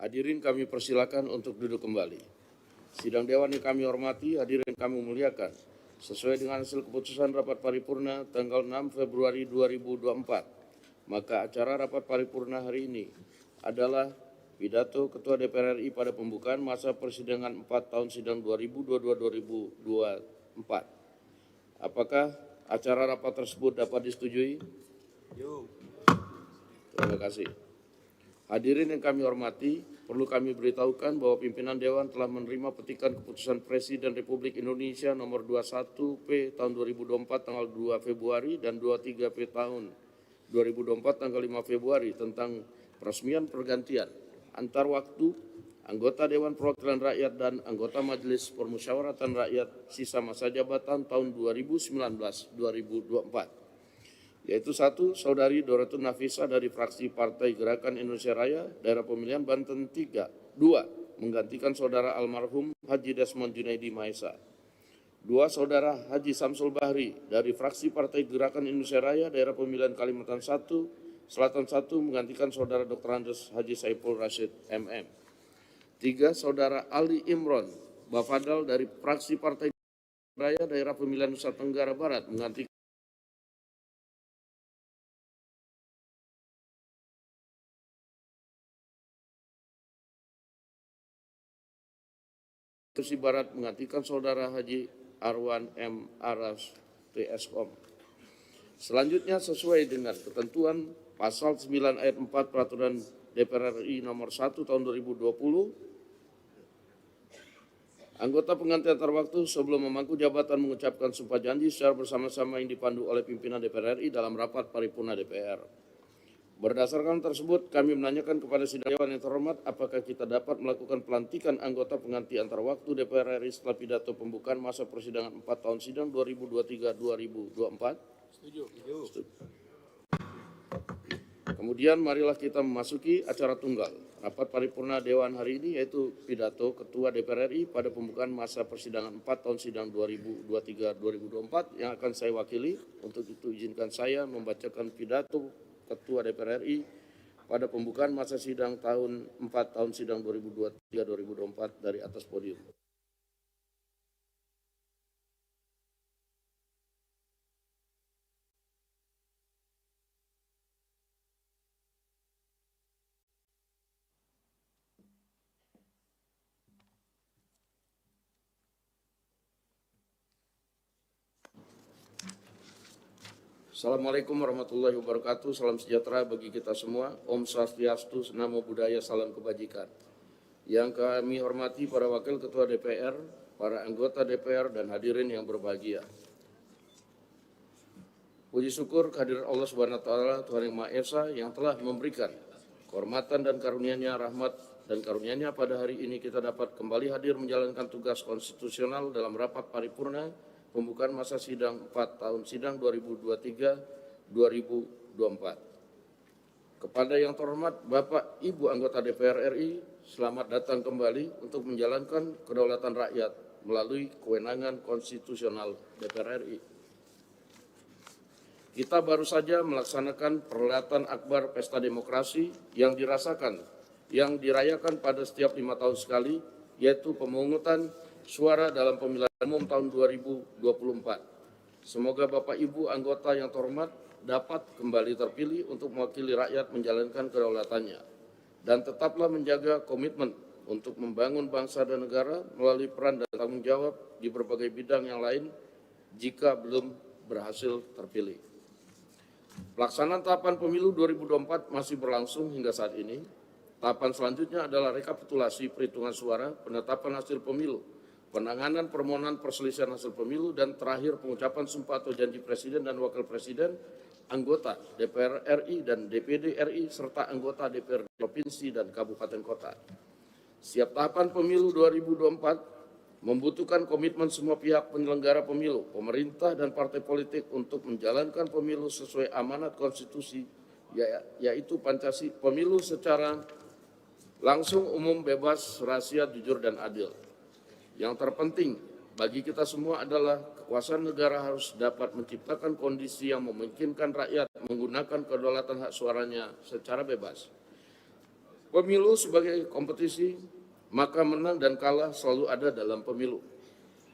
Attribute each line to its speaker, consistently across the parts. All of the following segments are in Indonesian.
Speaker 1: Hadirin kami persilakan untuk duduk kembali. Sidang Dewan yang kami hormati, hadirin kami muliakan. Sesuai dengan hasil keputusan rapat paripurna tanggal 6 Februari 2024, maka acara rapat paripurna hari ini adalah pidato Ketua DPR RI pada pembukaan masa persidangan 4 tahun sidang 2022-2024. Apakah acara rapat tersebut dapat disetujui? Terima kasih. Hadirin yang kami hormati, perlu kami beritahukan bahwa pimpinan Dewan telah menerima petikan keputusan Presiden Republik Indonesia nomor 21P tahun 2024 tanggal 2 Februari dan 23P tahun 2024 tanggal 5 Februari tentang peresmian pergantian antar waktu anggota Dewan Perwakilan Rakyat dan anggota Majelis Permusyawaratan Rakyat sisa masa jabatan tahun 2019-2024. Yaitu 1. Saudari Doretun Nafisa dari fraksi Partai Gerakan Indonesia Raya, daerah pemilihan Banten 3. 2. Menggantikan saudara almarhum Haji Desmond Junaidi Maesa. 2. Saudara Haji Samsul Bahri dari fraksi Partai Gerakan Indonesia Raya, daerah pemilihan Kalimantan 1, Selatan 1, menggantikan saudara Dr. Andes Haji Saiful Rashid MM. 3. Saudara Ali Imron Bafadal dari fraksi Partai Raya, daerah pemilihan Nusa Tenggara Barat, menggantikan Sulawesi Barat menggantikan saudara Haji Arwan M. Aras TSKOM. Selanjutnya sesuai dengan ketentuan pasal 9 ayat 4 Peraturan DPR RI nomor 1 tahun 2020, anggota pengganti antar waktu sebelum memangku jabatan mengucapkan sumpah janji secara bersama-sama yang dipandu oleh pimpinan DPR RI dalam rapat paripurna DPR. Berdasarkan tersebut, kami menanyakan kepada sidang Dewan yang terhormat, apakah kita dapat melakukan pelantikan anggota pengganti antar waktu DPR RI setelah pidato pembukaan masa persidangan 4 tahun sidang 2023-2024? Setuju. Kemudian marilah kita memasuki acara tunggal rapat paripurna Dewan hari ini, yaitu pidato Ketua DPR RI pada pembukaan masa persidangan 4 tahun sidang 2023-2024 yang akan saya wakili. Untuk itu izinkan saya membacakan pidato Ketua DPR RI pada pembukaan masa sidang 4 tahun sidang 2023-2024 dari atas podium. Assalamualaikum warahmatullahi wabarakatuh. Salam sejahtera bagi kita semua. Om Swastiastu, Namo Buddhaya, salam kebajikan. Yang kami hormati para wakil ketua DPR, para anggota DPR, dan hadirin yang berbahagia. Puji syukur kehadirat Allah Subhanahu wa Ta'ala, Tuhan Yang Maha Esa, yang telah memberikan kehormatan dan karunia-Nya, rahmat dan karunia-Nya pada hari ini kita dapat kembali hadir menjalankan tugas konstitusional dalam rapat paripurna pembukaan masa sidang 4 tahun sidang 2023-2024. Kepada yang terhormat Bapak Ibu anggota DPR RI, selamat datang kembali untuk menjalankan kedaulatan rakyat melalui kewenangan konstitusional DPR RI. Kita baru saja melaksanakan perhelatan akbar pesta demokrasi yang dirayakan pada setiap 5 tahun sekali, yaitu pemungutan suara dalam pemilihan umum tahun 2024. Semoga Bapak Ibu anggota yang terhormat dapat kembali terpilih untuk mewakili rakyat menjalankan kedaulatannya, dan tetaplah menjaga komitmen untuk membangun bangsa dan negara melalui peran dan tanggung jawab di berbagai bidang yang lain jika belum berhasil terpilih. Pelaksanaan tahapan pemilu 2024 masih berlangsung hingga saat ini. Tahapan selanjutnya adalah rekapitulasi perhitungan suara, penetapan hasil pemilu, penanganan permohonan perselisihan hasil pemilu, dan terakhir pengucapan sumpah atau janji Presiden dan Wakil Presiden, anggota DPR RI dan DPD RI, serta anggota DPRD Provinsi dan Kabupaten Kota. Setiap tahapan pemilu 2024 membutuhkan komitmen semua pihak penyelenggara pemilu, pemerintah dan partai politik untuk menjalankan pemilu sesuai amanat konstitusi, yaitu Pancasila, pemilu secara langsung, umum, bebas, rahasia, jujur, dan adil. Yang terpenting bagi kita semua adalah kekuasaan negara harus dapat menciptakan kondisi yang memungkinkan rakyat menggunakan kedaulatan hak suaranya secara bebas. Pemilu sebagai kompetisi, maka menang dan kalah selalu ada dalam pemilu.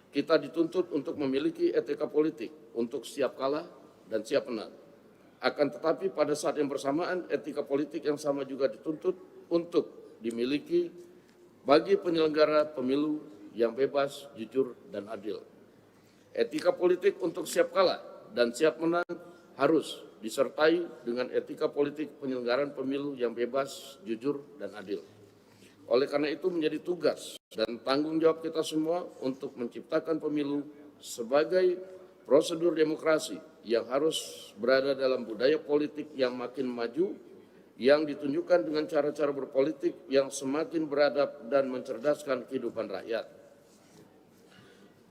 Speaker 1: Kita dituntut untuk memiliki etika politik untuk siap kalah dan siap menang. Akan tetapi pada saat yang bersamaan, etika politik yang sama juga dituntut untuk dimiliki bagi penyelenggara pemilu yang bebas, jujur, dan adil. Etika politik untuk siap kalah dan siap menang harus disertai dengan etika politik penyelenggaraan pemilu yang bebas, jujur, dan adil. Oleh karena itu menjadi tugas dan tanggung jawab kita semua untuk menciptakan pemilu sebagai prosedur demokrasi yang harus berada dalam budaya politik yang makin maju, yang ditunjukkan dengan cara-cara berpolitik yang semakin beradab dan mencerdaskan kehidupan rakyat.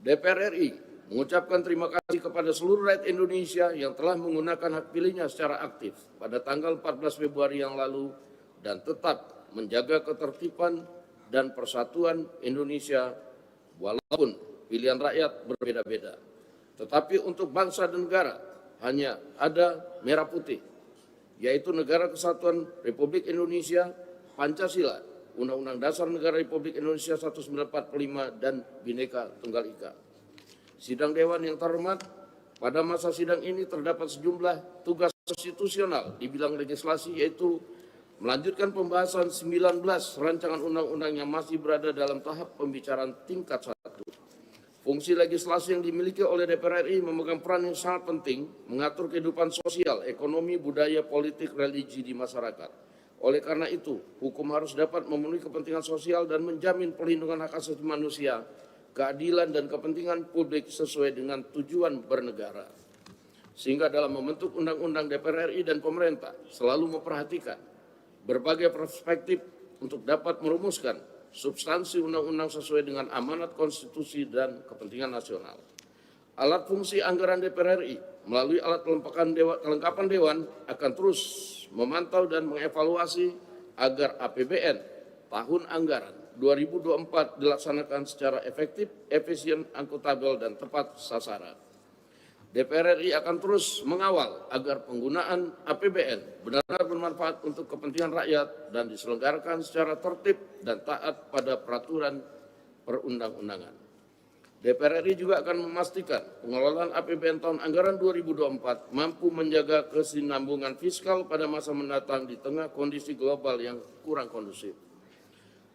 Speaker 1: DPR RI mengucapkan terima kasih kepada seluruh rakyat Indonesia yang telah menggunakan hak pilihnya secara aktif pada tanggal 14 Februari yang lalu dan tetap menjaga ketertiban dan persatuan Indonesia walaupun pilihan rakyat berbeda-beda. Tetapi untuk bangsa dan negara hanya ada merah putih, yaitu Negara Kesatuan Republik Indonesia, Pancasila, Undang-Undang Dasar Negara Republik Indonesia 1945, dan Bhinneka Tunggal Ika. Sidang Dewan yang terhormat, pada masa sidang ini terdapat sejumlah tugas konstitusional di bidang legislasi, yaitu melanjutkan pembahasan 19 rancangan undang-undang yang masih berada dalam tahap pembicaraan tingkat 1. Fungsi legislasi yang dimiliki oleh DPR RI memegang peran yang sangat penting mengatur kehidupan sosial, ekonomi, budaya, politik, religi di masyarakat. Oleh karena itu, hukum harus dapat memenuhi kepentingan sosial dan menjamin perlindungan hak asasi manusia, keadilan dan kepentingan publik sesuai dengan tujuan bernegara. Sehingga dalam membentuk undang-undang DPR RI dan pemerintah selalu memperhatikan berbagai perspektif untuk dapat merumuskan substansi undang-undang sesuai dengan amanat konstitusi dan kepentingan nasional. Alat fungsi anggaran DPR RI melalui alat kelengkapan Dewan akan terus memantau dan mengevaluasi agar APBN tahun anggaran 2024 dilaksanakan secara efektif, efisien, akuntabel, dan tepat sasaran. DPR RI akan terus mengawal agar penggunaan APBN benar-benar bermanfaat untuk kepentingan rakyat dan diselenggarakan secara tertib dan taat pada peraturan perundang-undangan. DPR RI juga akan memastikan pengelolaan APBN tahun anggaran 2024 mampu menjaga kesinambungan fiskal pada masa mendatang di tengah kondisi global yang kurang kondusif.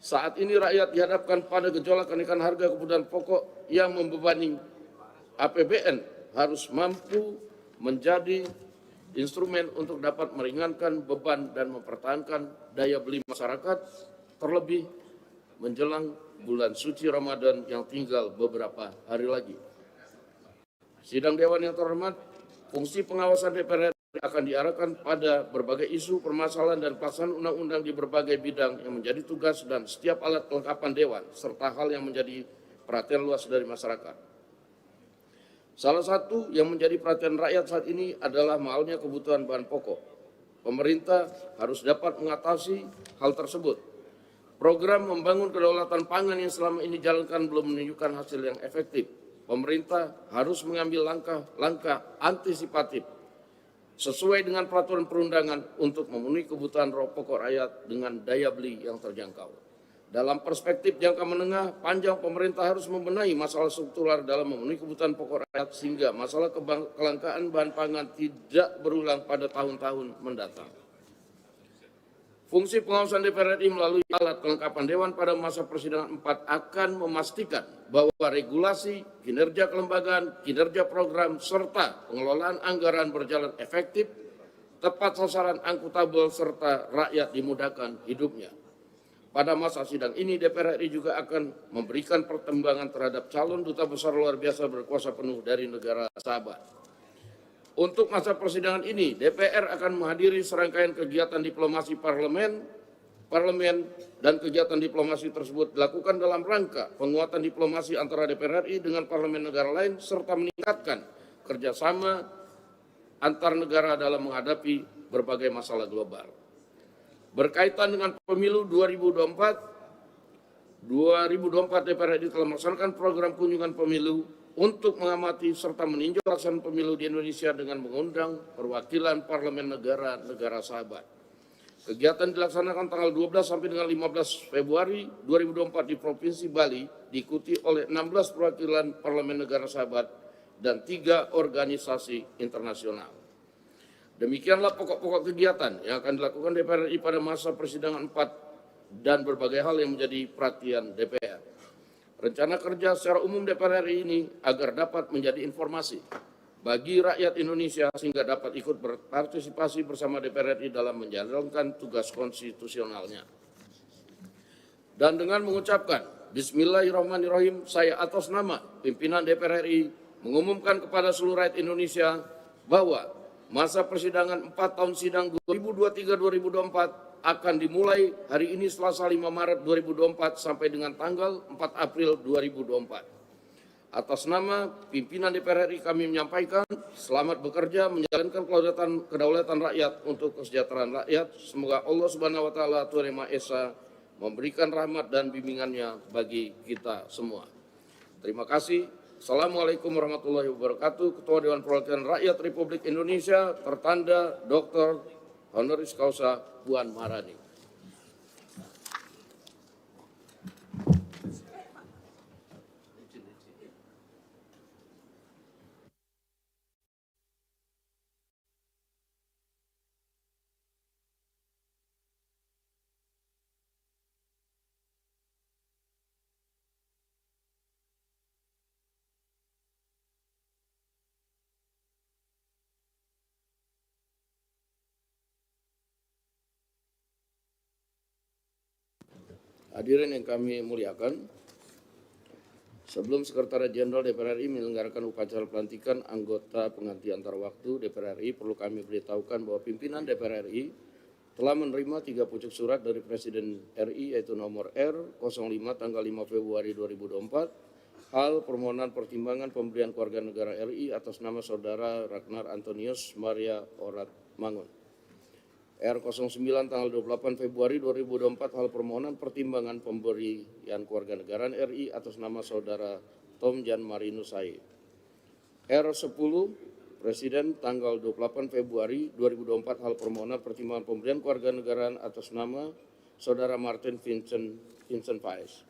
Speaker 1: Saat ini rakyat dihadapkan pada gejolak kenaikan harga kebutuhan pokok yang membebani APBN harus mampu menjadi instrumen untuk dapat meringankan beban dan mempertahankan daya beli masyarakat, terlebih menjelang bulan suci Ramadan yang tinggal beberapa hari lagi. Sidang Dewan yang terhormat, fungsi pengawasan DPR akan diarahkan pada berbagai isu, permasalahan, dan pelaksanaan undang-undang di berbagai bidang yang menjadi tugas dan setiap alat kelengkapan Dewan, serta hal yang menjadi perhatian luas dari masyarakat. Salah satu yang menjadi perhatian rakyat saat ini adalah mahalnya kebutuhan bahan pokok. Pemerintah harus dapat mengatasi hal tersebut. Program membangun kedaulatan pangan yang selama ini dijalankan belum menunjukkan hasil yang efektif. Pemerintah harus mengambil langkah antisipatif sesuai dengan peraturan perundangan untuk memenuhi kebutuhan pokok rakyat dengan daya beli yang terjangkau. Dalam perspektif jangka menengah panjang, pemerintah harus membenahi masalah struktural dalam memenuhi kebutuhan pokok rakyat sehingga masalah kelangkaan bahan pangan tidak berulang pada tahun-tahun mendatang. Fungsi pengawasan DPR RI melalui alat kelengkapan Dewan pada masa persidangan 4 akan memastikan bahwa regulasi, kinerja kelembagaan, kinerja program, serta pengelolaan anggaran berjalan efektif, tepat sasaran, akuntabel, serta rakyat dimudahkan hidupnya. Pada masa sidang ini, DPR RI juga akan memberikan pertimbangan terhadap calon duta besar luar biasa berkuasa penuh dari negara sahabat. Untuk masa persidangan ini, DPR akan menghadiri serangkaian kegiatan diplomasi parlemen dan kegiatan diplomasi tersebut dilakukan dalam rangka penguatan diplomasi antara DPR RI dengan parlemen negara lain serta meningkatkan kerjasama antar negara dalam menghadapi berbagai masalah global. Berkaitan dengan pemilu 2024 DPR RI telah melaksanakan program kunjungan pemilu untuk mengamati serta meninjau pelaksanaan pemilu di Indonesia dengan mengundang perwakilan parlemen negara-negara sahabat. Kegiatan dilaksanakan tanggal 12 sampai dengan 15 Februari 2024 di Provinsi Bali, diikuti oleh 16 perwakilan Parlemen Negara Sahabat dan 3 organisasi internasional. Demikianlah pokok-pokok kegiatan yang akan dilakukan DPR RI pada masa persidangan 4 dan berbagai hal yang menjadi perhatian DPR. Rencana kerja secara umum DPR RI ini agar dapat menjadi informasi bagi rakyat Indonesia sehingga dapat ikut berpartisipasi bersama DPR RI dalam menjalankan tugas konstitusionalnya. Dan dengan mengucapkan Bismillahirrahmanirrahim, saya atas nama pimpinan DPR RI mengumumkan kepada seluruh rakyat Indonesia bahwa masa persidangan 4 tahun sidang 2023-2024 akan dimulai hari ini Selasa 5 Maret 2024 sampai dengan tanggal 4 April 2024. Atas nama pimpinan DPR RI kami menyampaikan selamat bekerja menjalankan kedaulatan rakyat untuk kesejahteraan rakyat. Semoga Allah Subhanahu wa taala Tuhan Yang Maha Esa memberikan rahmat dan bimbingannya bagi kita semua. Terima kasih. Assalamualaikum warahmatullahi wabarakatuh. Ketua Dewan Perwakilan Rakyat Republik Indonesia tertanda Dr. Honoris Causa Puan Maharani. Hadirin yang kami muliakan, sebelum Sekretariat Jenderal DPR RI menyelenggarakan upacara pelantikan anggota pengganti antar waktu DPR RI, perlu kami beritahukan bahwa pimpinan DPR RI telah menerima 3 pucuk surat dari Presiden RI yaitu nomor R05 tanggal 5 Februari 2024, hal permohonan pertimbangan pemberian keluarga negara RI atas nama Saudara Ragnar Antonius Maria Orat Mangun. R09 tanggal 28 Februari 2024 hal permohonan pertimbangan pemberian kewarganegaraan RI atas nama Saudara Tom Jan Marinus Said. R10 Presiden tanggal 28 Februari 2024 hal permohonan pertimbangan pemberian kewarganegaraan atas nama Saudara Martin Vincent Paes.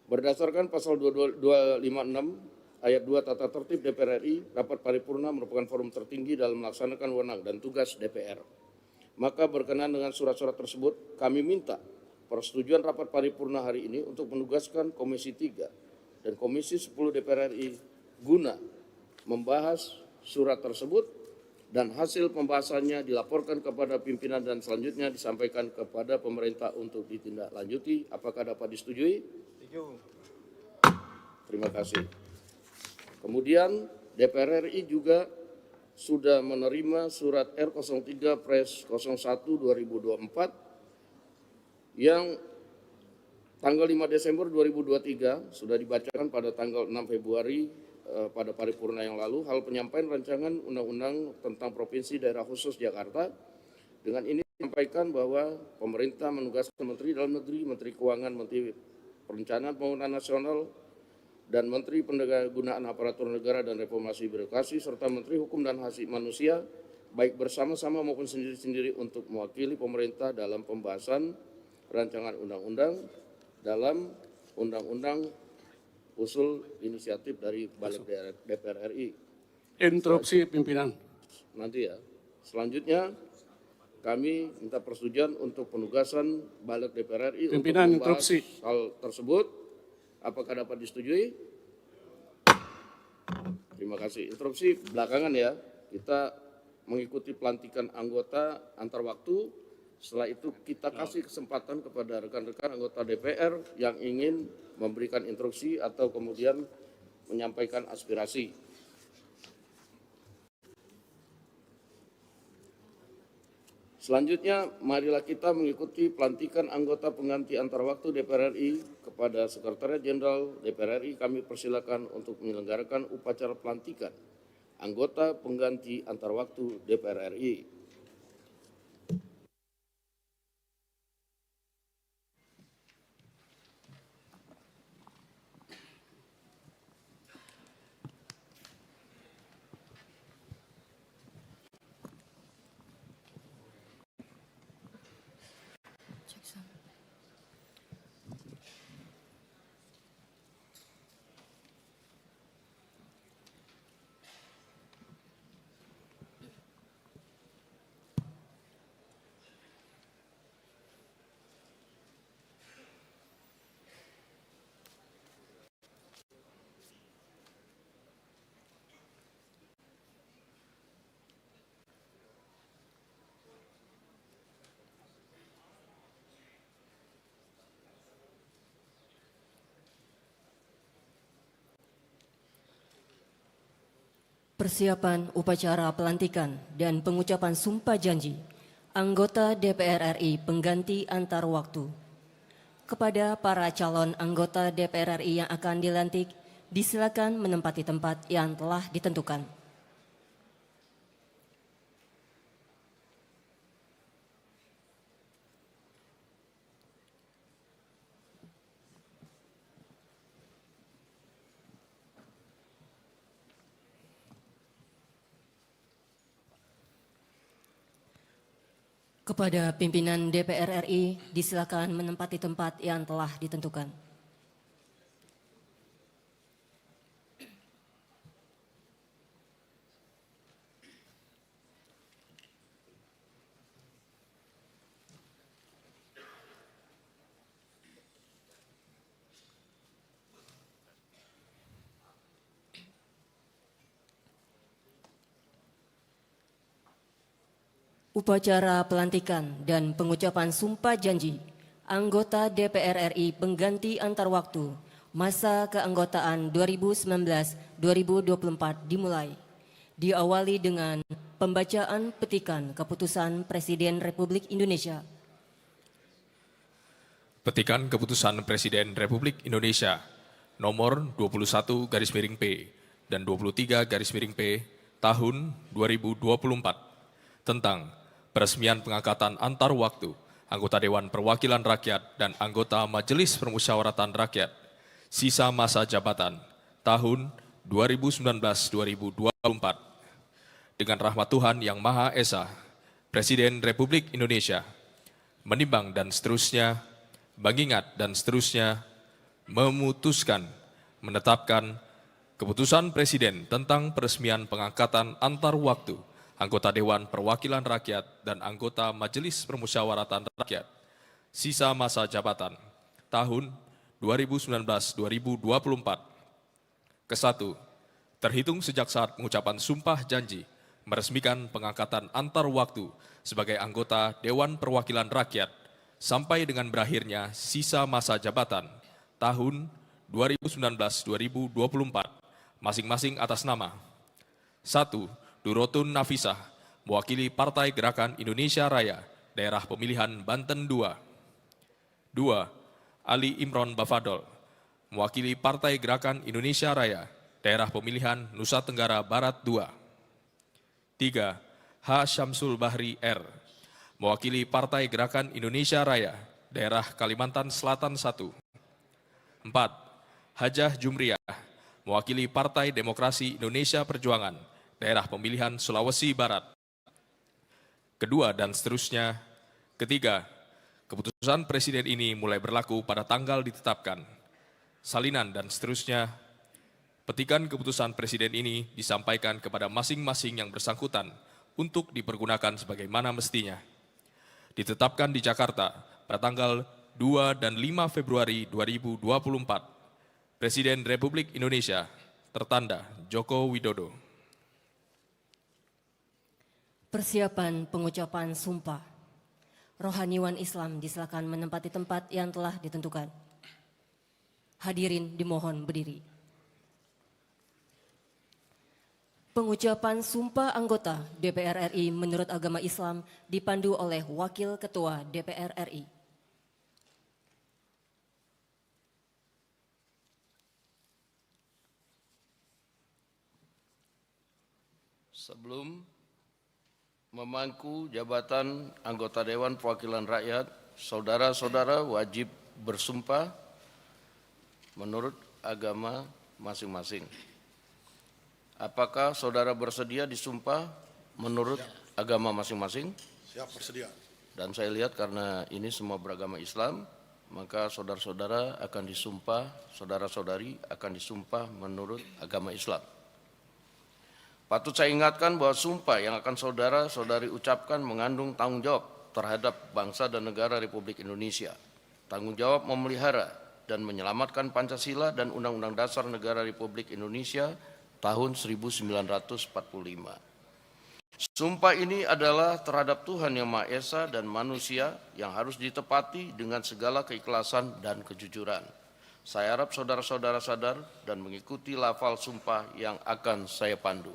Speaker 1: Berdasarkan pasal 256 Ayat 2 Tata Tertib DPR RI, rapat paripurna merupakan forum tertinggi dalam melaksanakan wewenang dan tugas DPR. Maka berkenaan dengan surat-surat tersebut, kami minta persetujuan rapat paripurna hari ini untuk menugaskan Komisi 3 dan Komisi 10 DPR RI guna membahas surat tersebut dan hasil pembahasannya dilaporkan kepada pimpinan dan selanjutnya disampaikan kepada pemerintah untuk ditindaklanjuti. Apakah dapat disetujui? Setuju. Terima kasih. Kemudian DPR RI juga sudah menerima surat R03 Pres 01 2024 yang tanggal 5 Desember 2023 sudah dibacakan pada tanggal 6 Februari pada paripurna yang lalu, hal penyampaian rancangan undang-undang tentang Provinsi Daerah Khusus Jakarta. Dengan ini disampaikan bahwa pemerintah menugaskan Menteri Dalam Negeri, Menteri Keuangan, Menteri Perencanaan Pembangunan Nasional, dan Menteri Pendayagunaan Aparatur Negara dan Reformasi Birokrasi serta Menteri Hukum dan Hak Asasi Manusia baik bersama-sama maupun sendiri-sendiri untuk mewakili pemerintah dalam pembahasan rancangan undang-undang dalam undang-undang usul inisiatif dari Balik DPR RI.
Speaker 2: Interupsi pimpinan.
Speaker 1: Nanti ya. Selanjutnya kami minta persetujuan untuk penugasan Balik DPR RI
Speaker 2: pimpinan
Speaker 1: untuk membahas
Speaker 2: interupsi
Speaker 1: hal tersebut. Apakah dapat disetujui? Terima kasih. Interupsi belakangan ya. Kita mengikuti pelantikan anggota antar waktu. Setelah itu kita kasih kesempatan kepada rekan-rekan anggota DPR yang ingin memberikan instruksi atau kemudian menyampaikan aspirasi. Selanjutnya, marilah kita mengikuti pelantikan anggota pengganti antar waktu DPR RI. Kepada Sekretariat Jenderal DPR RI kami persilakan untuk menyelenggarakan upacara pelantikan anggota pengganti antar waktu DPR RI.
Speaker 3: Persiapan upacara pelantikan dan pengucapan sumpah janji anggota DPR RI pengganti antar waktu. Kepada para calon anggota DPR RI yang akan dilantik, disilakan menempati tempat yang telah ditentukan. Kepada pimpinan DPR RI, disilakan menempati tempat yang telah ditentukan. Upacara pelantikan dan pengucapan sumpah janji anggota DPR RI pengganti antar waktu masa keanggotaan 2019-2024 dimulai. Diawali dengan pembacaan petikan keputusan Presiden Republik Indonesia.
Speaker 4: Petikan Keputusan Presiden Republik Indonesia nomor 21/P dan 23/P tahun 2024 tentang peresmian pengangkatan antar waktu anggota Dewan Perwakilan Rakyat dan anggota Majelis Permusyawaratan Rakyat sisa masa jabatan tahun 2019-2024. Dengan rahmat Tuhan Yang Maha Esa, Presiden Republik Indonesia menimbang dan seterusnya, mengingat dan seterusnya, memutuskan, menetapkan keputusan Presiden tentang peresmian pengangkatan antar waktu anggota Dewan Perwakilan Rakyat dan anggota Majelis Permusyawaratan Rakyat sisa masa jabatan tahun 2019-2024. Ke-1, terhitung sejak saat pengucapan sumpah janji meresmikan pengangkatan antar waktu sebagai anggota Dewan Perwakilan Rakyat sampai dengan berakhirnya sisa masa jabatan tahun 2019-2024 masing-masing atas nama 1. Durotun Nafisah, mewakili Partai Gerakan Indonesia Raya, Daerah Pemilihan Banten 2. 2. Ali Imron Bafadol, mewakili Partai Gerakan Indonesia Raya, Daerah Pemilihan Nusa Tenggara Barat 2. 3. H. Syamsul Bahri R, mewakili Partai Gerakan Indonesia Raya, Daerah Kalimantan Selatan 1. 4. Hajah Jumriyah, mewakili Partai Demokrasi Indonesia Perjuangan, Daerah Pemilihan Sulawesi Barat. Kedua dan seterusnya. Ketiga, keputusan Presiden ini mulai berlaku pada tanggal ditetapkan. Salinan dan seterusnya. Petikan keputusan Presiden ini disampaikan kepada masing-masing yang bersangkutan untuk dipergunakan sebagaimana mestinya. Ditetapkan di Jakarta pada tanggal 2 dan 5 Februari 2024. Presiden Republik Indonesia, tertanda Joko Widodo.
Speaker 3: Persiapan pengucapan sumpah. Rohaniwan Islam disilakan menempati tempat yang telah ditentukan. Hadirin dimohon berdiri. Pengucapan sumpah anggota DPR RI menurut agama Islam dipandu oleh Wakil Ketua DPR RI.
Speaker 1: Sebelum memangku jabatan anggota Dewan Perwakilan Rakyat, saudara-saudara wajib bersumpah menurut agama masing-masing. Apakah saudara bersedia disumpah menurut agama masing-masing?
Speaker 5: Siap, bersedia.
Speaker 1: Dan saya lihat karena ini semua beragama Islam, maka saudara-saudara akan disumpah, saudara-saudari akan disumpah menurut agama Islam. Patut saya ingatkan bahwa sumpah yang akan saudara-saudari ucapkan mengandung tanggung jawab terhadap bangsa dan negara Republik Indonesia. Tanggung jawab memelihara dan menyelamatkan Pancasila dan Undang-Undang Dasar Negara Republik Indonesia tahun 1945. Sumpah ini adalah terhadap Tuhan Yang Maha Esa dan manusia yang harus ditepati dengan segala keikhlasan dan kejujuran. Saya harap saudara-saudara sadar dan mengikuti lafal sumpah yang akan saya pandu.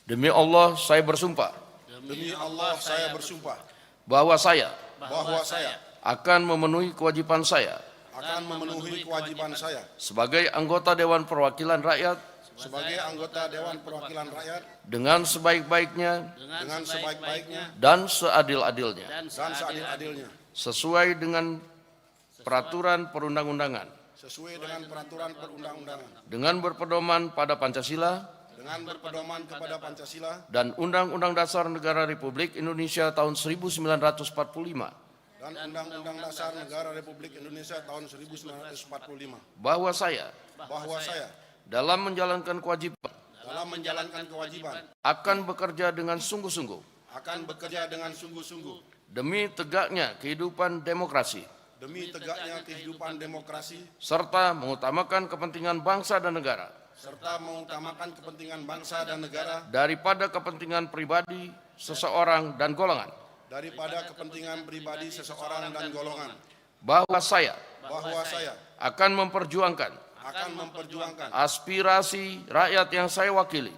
Speaker 1: Demi Allah saya bersumpah
Speaker 5: Demi Allah saya bersumpah
Speaker 1: bahwa saya
Speaker 5: bahwa saya
Speaker 1: akan memenuhi kewajiban saya
Speaker 5: akan memenuhi kewajiban saya
Speaker 1: sebagai anggota Dewan Perwakilan Rakyat
Speaker 5: sebagai anggota Dewan Perwakilan Rakyat
Speaker 1: dengan sebaik-baiknya
Speaker 5: dengan sebaik-baiknya
Speaker 1: dan seadil-adilnya
Speaker 5: dan seadil-adilnya
Speaker 1: sesuai dengan peraturan perundang-undangan
Speaker 5: sesuai dengan peraturan perundang-undangan
Speaker 1: dengan berpedoman pada Pancasila
Speaker 5: dengan berpedoman kepada Pancasila
Speaker 1: dan Undang-Undang Dasar Negara Republik Indonesia tahun 1945
Speaker 5: dan Undang-Undang Dasar Negara Republik Indonesia tahun 1945
Speaker 1: bahwa saya dalam menjalankan kewajiban akan bekerja dengan sungguh-sungguh demi tegaknya kehidupan demokrasi serta mengutamakan kepentingan bangsa dan negara daripada kepentingan pribadi seseorang dan golongan. Bahwa saya akan memperjuangkan aspirasi rakyat yang saya wakili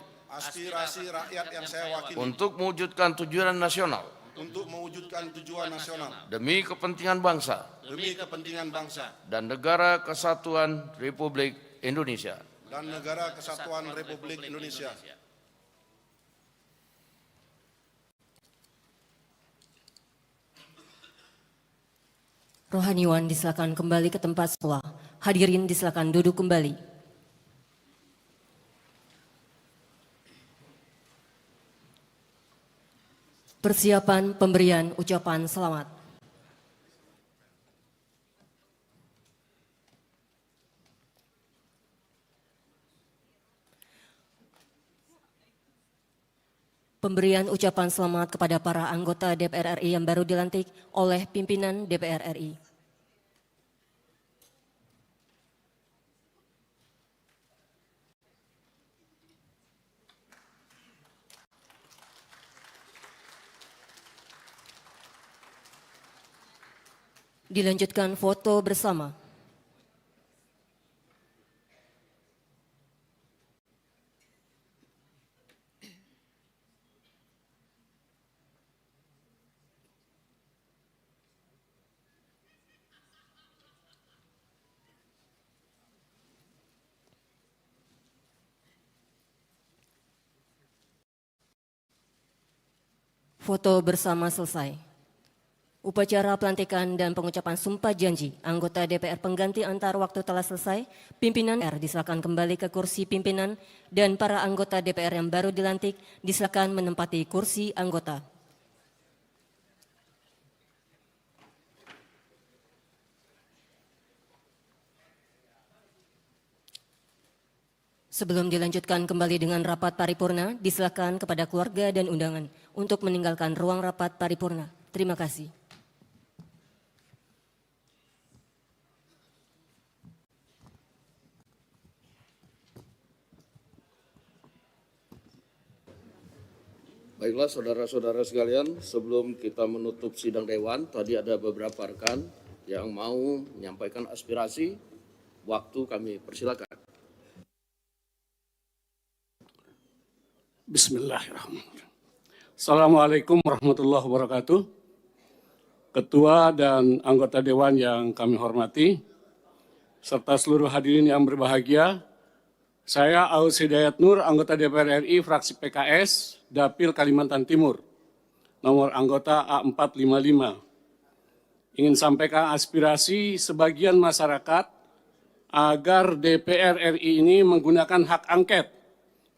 Speaker 1: untuk mewujudkan tujuan nasional demi kepentingan bangsa dan negara kesatuan Republik Indonesia.
Speaker 3: Rohaniwan disilakan kembali ke tempat semula. Hadirin disilakan duduk kembali. Persiapan pemberian ucapan selamat. Pemberian ucapan selamat kepada para anggota DPR RI yang baru dilantik oleh pimpinan DPR RI. Dilanjutkan foto bersama. Foto bersama selesai. Upacara pelantikan dan pengucapan sumpah janji anggota DPR pengganti antar waktu telah selesai. Pimpinan DPR disilakan kembali ke kursi pimpinan dan para anggota DPR yang baru dilantik disilakan menempati kursi anggota. Sebelum dilanjutkan kembali dengan rapat paripurna, disilakan kepada keluarga dan undangan untuk meninggalkan ruang rapat paripurna. Terima kasih.
Speaker 1: Baiklah saudara-saudara sekalian, sebelum kita menutup sidang dewan, tadi ada beberapa rekan yang mau menyampaikan aspirasi, waktu kami persilakan.
Speaker 2: Bismillahirrahmanirrahim. Assalamualaikum warahmatullahi wabarakatuh. Ketua dan anggota Dewan yang kami hormati, serta seluruh hadirin yang berbahagia, saya Aus Hidayat Nur, anggota DPR RI, fraksi PKS, Dapil Kalimantan Timur, nomor anggota A455. Ingin sampaikan aspirasi sebagian masyarakat agar DPR RI ini menggunakan hak angket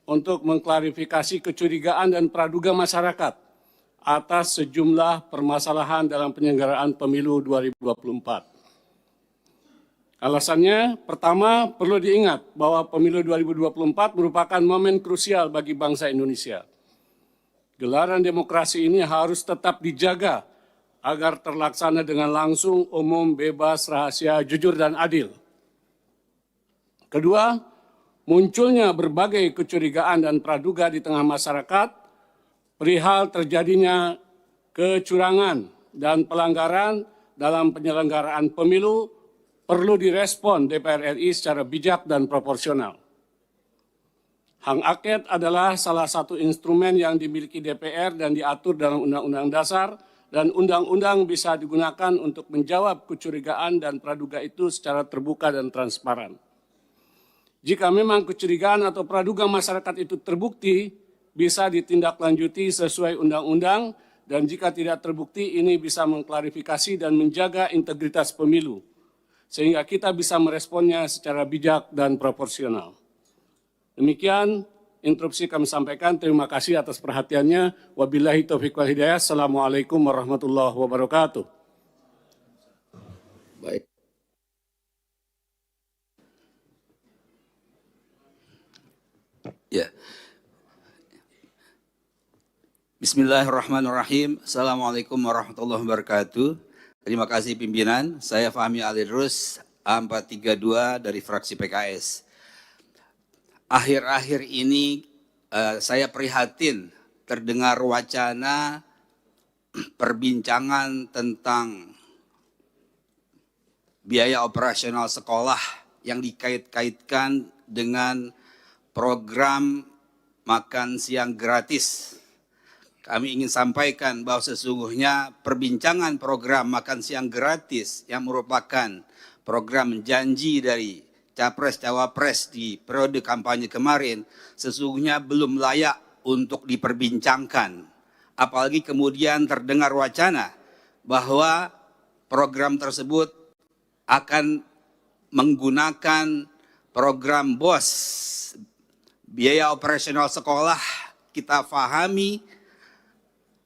Speaker 2: untuk mengklarifikasi kecurigaan dan praduga masyarakat atas sejumlah permasalahan dalam penyelenggaraan pemilu 2024. Alasannya, pertama perlu diingat bahwa pemilu 2024 merupakan momen krusial bagi bangsa Indonesia. Gelaran demokrasi ini harus tetap dijaga agar terlaksana dengan langsung, umum, bebas, rahasia, jujur, dan adil. Kedua, munculnya berbagai kecurigaan dan praduga di tengah masyarakat perihal terjadinya kecurangan dan pelanggaran dalam penyelenggaraan pemilu perlu direspon DPR RI secara bijak dan proporsional. Hak angket adalah salah satu instrumen yang dimiliki DPR dan diatur dalam Undang-Undang Dasar, dan undang-undang bisa digunakan untuk menjawab kecurigaan dan praduga itu secara terbuka dan transparan. Jika memang kecurigaan atau praduga masyarakat itu terbukti, bisa ditindaklanjuti sesuai undang-undang, dan jika tidak terbukti, ini bisa mengklarifikasi dan menjaga integritas pemilu, sehingga kita bisa meresponnya secara bijak dan proporsional. Demikian interupsi kami sampaikan. Terima kasih atas perhatiannya. Wabillahi taufiq wal hidayah. Assalamualaikum warahmatullahi wabarakatuh.
Speaker 1: Baik.
Speaker 6: Ya. Bismillahirrahmanirrahim. Assalamualaikum warahmatullahi wabarakatuh. Terima kasih pimpinan. Saya Fahmi Alidrus, A432 dari fraksi PKS. Akhir-akhir ini saya prihatin terdengar wacana perbincangan tentang biaya operasional sekolah yang dikait-kaitkan dengan program makan siang gratis. Kami ingin sampaikan bahwa sesungguhnya perbincangan program makan siang gratis yang merupakan program janji dari Capres-Cawapres di periode kampanye kemarin sesungguhnya belum layak untuk diperbincangkan. Apalagi kemudian terdengar wacana bahwa program tersebut akan menggunakan program BOS, biaya operasional sekolah. Kita pahami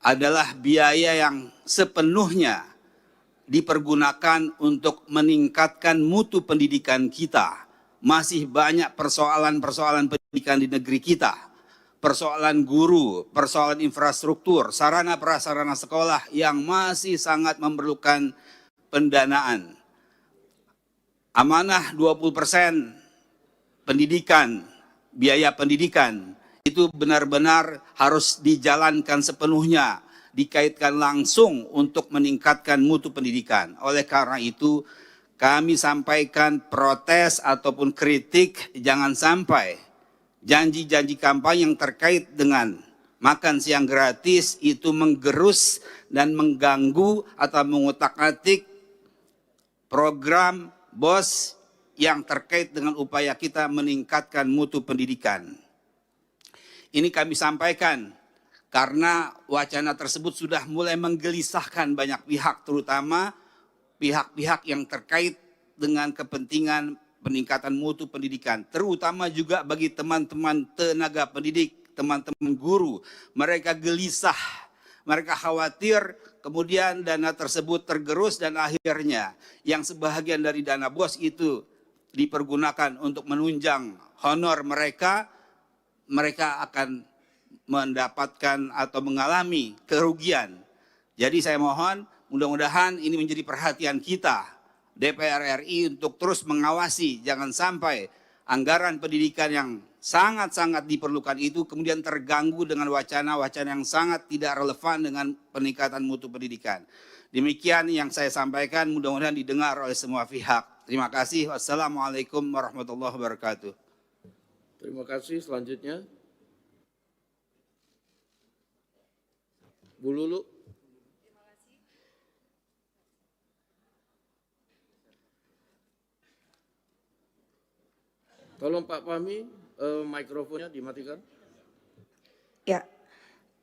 Speaker 6: adalah biaya yang sepenuhnya dipergunakan untuk meningkatkan mutu pendidikan kita. Masih banyak persoalan-persoalan pendidikan di negeri kita. Persoalan guru, persoalan infrastruktur, sarana prasarana sekolah yang masih sangat memerlukan pendanaan. Amanah 20% pendidikan, biaya pendidikan, itu benar-benar harus dijalankan sepenuhnya, dikaitkan langsung untuk meningkatkan mutu pendidikan. Oleh karena itu, kami sampaikan protes ataupun kritik, jangan sampai janji-janji kampanye yang terkait dengan makan siang gratis itu menggerus dan mengganggu atau mengutak-atik program BOS yang terkait dengan upaya kita meningkatkan mutu pendidikan. Ini kami sampaikan karena wacana tersebut sudah mulai menggelisahkan banyak pihak, terutama pihak-pihak yang terkait dengan kepentingan peningkatan mutu pendidikan, terutama juga bagi teman-teman tenaga pendidik, teman-teman guru. Mereka gelisah, mereka khawatir kemudian dana tersebut tergerus dan akhirnya yang sebahagian dari dana BOS itu dipergunakan untuk menunjang honor mereka, mereka akan mendapatkan atau mengalami kerugian. Jadi saya mohon mudah-mudahan ini menjadi perhatian kita DPR RI untuk terus mengawasi jangan sampai anggaran pendidikan yang sangat-sangat diperlukan itu kemudian terganggu dengan wacana-wacana yang sangat tidak relevan dengan peningkatan mutu pendidikan. Demikian yang saya sampaikan, mudah-mudahan didengar oleh semua pihak. Terima kasih. Wassalamualaikum warahmatullahi wabarakatuh.
Speaker 1: Terima kasih. Selanjutnya, Bu Lulu. Tolong Pak Fahmi, mikrofonnya dimatikan.
Speaker 7: Ya,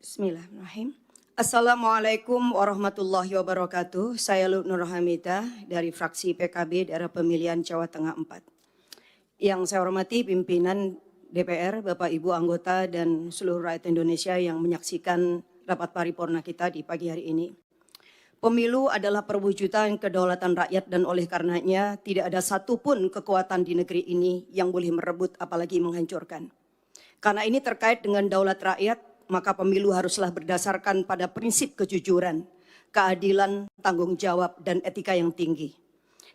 Speaker 7: bismillahirrahmanirrahim. Assalamualaikum warahmatullahi wabarakatuh. Saya Nur Hamidah dari fraksi PKB daerah pemilihan Jawa Tengah 4. Yang saya hormati pimpinan DPR, Bapak Ibu anggota dan seluruh rakyat Indonesia yang menyaksikan rapat paripurna kita di pagi hari ini. Pemilu adalah perwujudan kedaulatan rakyat dan oleh karenanya tidak ada satupun kekuatan di negeri ini yang boleh merebut apalagi menghancurkan. Karena ini terkait dengan daulat rakyat, maka pemilu haruslah berdasarkan pada prinsip kejujuran, keadilan, tanggung jawab, dan etika yang tinggi.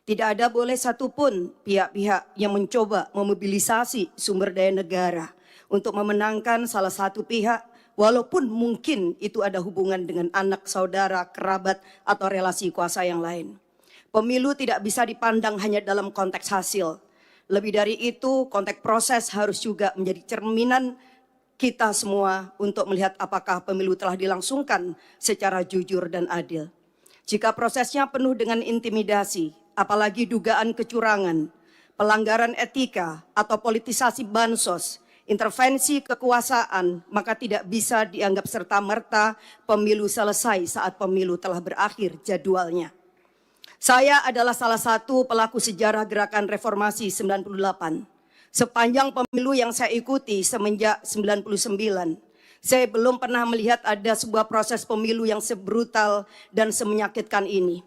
Speaker 7: Tidak ada boleh satupun pihak-pihak yang mencoba memobilisasi sumber daya negara untuk memenangkan salah satu pihak, walaupun mungkin itu ada hubungan dengan anak, saudara, kerabat, atau relasi kuasa yang lain. Pemilu tidak bisa dipandang hanya dalam konteks hasil, Lebih dari itu, konteks proses harus juga menjadi cerminan kita semua untuk melihat apakah pemilu telah dilangsungkan secara jujur dan adil. Jika prosesnya penuh dengan intimidasi, apalagi dugaan kecurangan, pelanggaran etika atau politisasi bansos, intervensi kekuasaan, maka tidak bisa dianggap serta-merta pemilu selesai saat pemilu telah berakhir jadwalnya. Saya adalah salah satu pelaku sejarah gerakan reformasi 98. Sepanjang pemilu yang saya ikuti semenjak 99, saya belum pernah melihat ada sebuah proses pemilu yang sebrutal dan semenyakitkan ini.